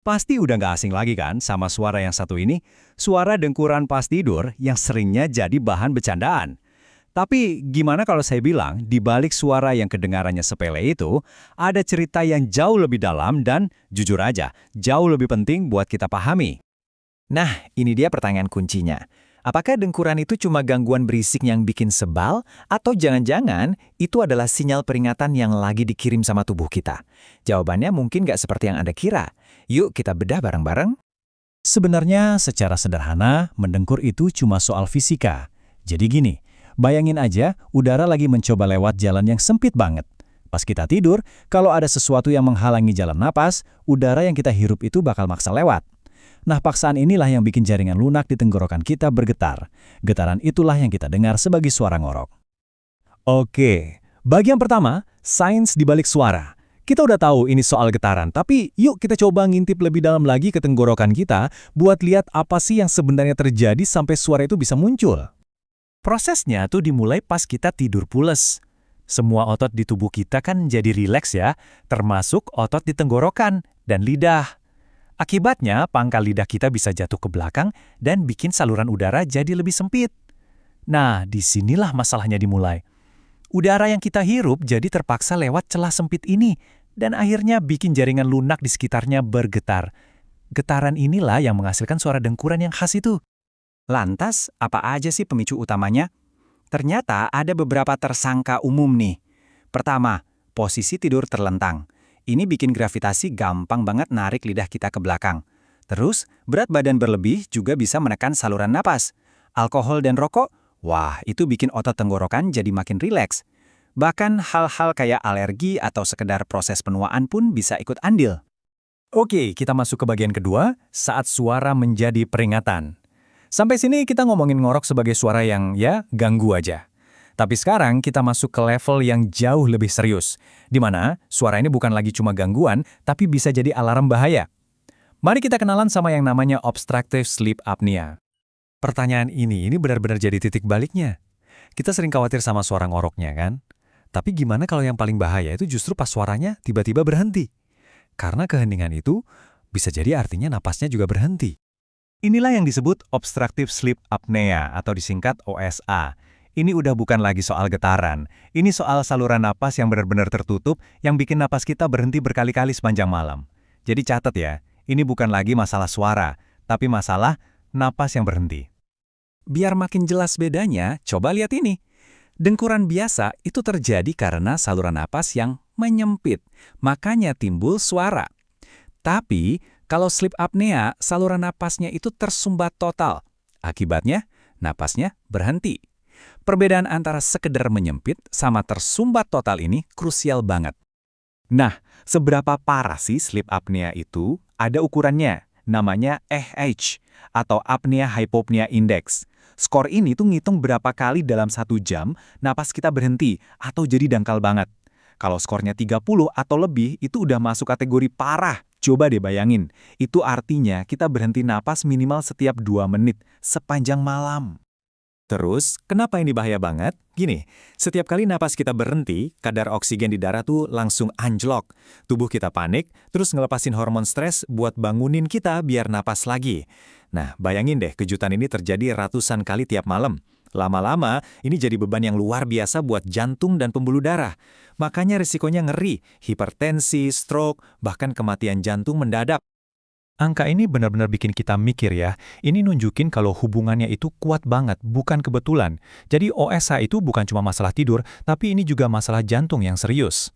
Pasti udah nggak asing lagi kan sama suara yang satu ini, suara dengkuran pas tidur yang seringnya jadi bahan bercandaan. Tapi gimana kalau saya bilang, di balik suara yang kedengarannya sepele itu, ada cerita yang jauh lebih dalam dan, jujur aja, jauh lebih penting buat kita pahami. Nah, ini dia pertanyaan kuncinya. Apakah dengkuran itu cuma gangguan berisik yang bikin sebal, atau jangan-jangan itu adalah sinyal peringatan yang lagi dikirim sama tubuh kita? Jawabannya mungkin nggak seperti yang Anda kira. Yuk kita bedah bareng-bareng. Sebenarnya secara sederhana, mendengkur itu cuma soal fisika. Jadi gini, bayangin aja udara lagi mencoba lewat jalan yang sempit banget. Pas kita tidur, kalau ada sesuatu yang menghalangi jalan napas, udara yang kita hirup itu bakal maksa lewat. Nah, paksaan inilah yang bikin jaringan lunak di tenggorokan kita bergetar. Getaran itulah yang kita dengar sebagai suara ngorok. Oke, bagian pertama, sains di balik suara. Kita udah tahu ini soal getaran, tapi yuk kita coba ngintip lebih dalam lagi ke tenggorokan kita buat lihat apa sih yang sebenarnya terjadi sampai suara itu bisa muncul. Prosesnya tuh dimulai pas kita tidur pules. Semua otot di tubuh kita kan jadi rileks ya, termasuk otot di tenggorokan dan lidah. Akibatnya, pangkal lidah kita bisa jatuh ke belakang dan bikin saluran udara jadi lebih sempit. Nah, disinilah masalahnya dimulai. Udara yang kita hirup jadi terpaksa lewat celah sempit ini, dan akhirnya bikin jaringan lunak di sekitarnya bergetar. Getaran inilah yang menghasilkan suara dengkuran yang khas itu. Lantas, apa aja sih pemicu utamanya? Ternyata ada beberapa tersangka umum nih. Pertama, posisi tidur terlentang. Ini bikin gravitasi gampang banget narik lidah kita ke belakang. Terus, berat badan berlebih juga bisa menekan saluran napas. Alkohol dan rokok, wah itu bikin otot tenggorokan jadi makin rileks. Bahkan hal-hal kayak alergi atau sekedar proses penuaan pun bisa ikut andil. Oke, kita masuk ke bagian kedua, saat suara menjadi peringatan. Sampai sini kita ngomongin ngorok sebagai suara yang ya ganggu aja. Tapi sekarang kita masuk ke level yang jauh lebih serius, di mana suara ini bukan lagi cuma gangguan, tapi bisa jadi alarm bahaya. Mari kita kenalan sama yang namanya obstructive sleep apnea. Pertanyaan ini benar-benar jadi titik baliknya. Kita sering khawatir sama suara ngoroknya kan? Tapi gimana kalau yang paling bahaya itu justru pas suaranya tiba-tiba berhenti? Karena keheningan itu bisa jadi artinya napasnya juga berhenti. Inilah yang disebut obstructive sleep apnea atau disingkat OSA. Ini udah bukan lagi soal getaran. Ini soal saluran napas yang benar-benar tertutup yang bikin napas kita berhenti berkali-kali sepanjang malam. Jadi catat ya, ini bukan lagi masalah suara, tapi masalah napas yang berhenti. Biar makin jelas bedanya, coba lihat ini. Dengkuran biasa itu terjadi karena saluran napas yang menyempit, makanya timbul suara. Tapi, kalau sleep apnea, saluran napasnya itu tersumbat total. Akibatnya, napasnya berhenti. Perbedaan antara sekedar menyempit sama tersumbat total ini krusial banget. Nah, seberapa parah sih sleep apnea itu? Ada ukurannya, namanya AH, atau Apnea Hypopnea Index. Skor ini tuh ngitung berapa kali dalam 1 jam napas kita berhenti atau jadi dangkal banget. Kalau skornya 30 atau lebih, itu udah masuk kategori parah. Coba deh bayangin, itu artinya kita berhenti napas minimal setiap 2 menit sepanjang malam. Terus, kenapa ini bahaya banget? Gini, setiap kali napas kita berhenti, kadar oksigen di darah tuh langsung anjlok. Tubuh kita panik, terus ngelepasin hormon stres buat bangunin kita biar napas lagi. Nah, bayangin deh kejutan ini terjadi ratusan kali tiap malam. Lama-lama, ini jadi beban yang luar biasa buat jantung dan pembuluh darah. Makanya risikonya ngeri, hipertensi, stroke, bahkan kematian jantung mendadak. Angka ini benar-benar bikin kita mikir ya, ini nunjukin kalau hubungannya itu kuat banget, bukan kebetulan. Jadi OSA itu bukan cuma masalah tidur, tapi ini juga masalah jantung yang serius.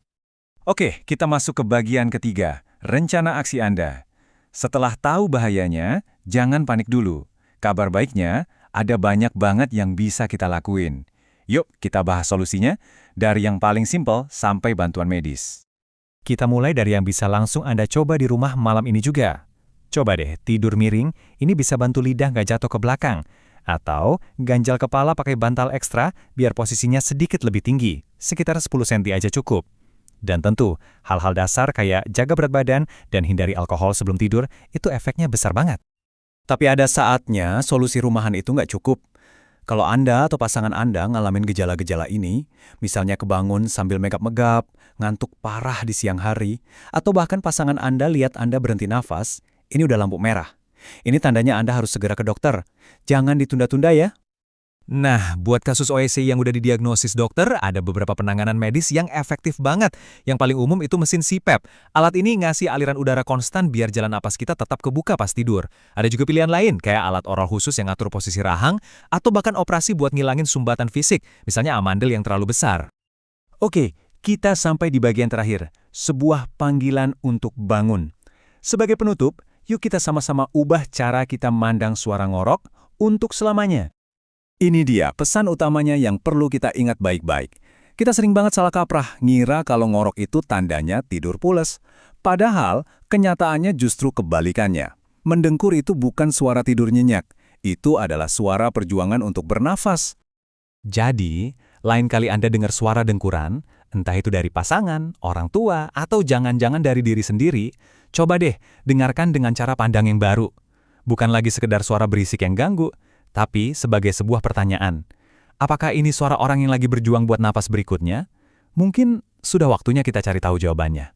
Oke, kita masuk ke bagian ketiga, rencana aksi Anda. Setelah tahu bahayanya, jangan panik dulu. Kabar baiknya, ada banyak banget yang bisa kita lakuin. Yuk, kita bahas solusinya, dari yang paling simpel sampai bantuan medis. Kita mulai dari yang bisa langsung Anda coba di rumah malam ini juga. Coba deh, tidur miring, ini bisa bantu lidah nggak jatuh ke belakang. Atau ganjal kepala pakai bantal ekstra biar posisinya sedikit lebih tinggi, sekitar 10 cm aja cukup. Dan tentu, hal-hal dasar kayak jaga berat badan dan hindari alkohol sebelum tidur, itu efeknya besar banget. Tapi ada saatnya solusi rumahan itu nggak cukup. Kalau Anda atau pasangan Anda ngalamin gejala-gejala ini, misalnya kebangun sambil megap-megap, ngantuk parah di siang hari, atau bahkan pasangan Anda lihat Anda berhenti nafas, ini udah lampu merah. Ini tandanya Anda harus segera ke dokter. Jangan ditunda-tunda ya. Nah, buat kasus OSC yang udah didiagnosis dokter, ada beberapa penanganan medis yang efektif banget. Yang paling umum itu mesin CPAP. Alat ini ngasih aliran udara konstan biar jalan napas kita tetap kebuka pas tidur. Ada juga pilihan lain, kayak alat oral khusus yang ngatur posisi rahang, atau bahkan operasi buat ngilangin sumbatan fisik, misalnya amandel yang terlalu besar. Oke, kita sampai di bagian terakhir. Sebuah panggilan untuk bangun. Sebagai penutup, yuk kita sama-sama ubah cara kita mandang suara ngorok untuk selamanya. Ini dia pesan utamanya yang perlu kita ingat baik-baik. Kita sering banget salah kaprah, ngira kalau ngorok itu tandanya tidur pules. Padahal, kenyataannya justru kebalikannya. Mendengkur itu bukan suara tidur nyenyak. Itu adalah suara perjuangan untuk bernafas. Jadi, lain kali Anda dengar suara dengkuran, entah itu dari pasangan, orang tua, atau jangan-jangan dari diri sendiri, coba deh dengarkan dengan cara pandang yang baru. Bukan lagi sekedar suara berisik yang ganggu, tapi sebagai sebuah pertanyaan. Apakah ini suara orang yang lagi berjuang buat napas berikutnya? Mungkin sudah waktunya kita cari tahu jawabannya.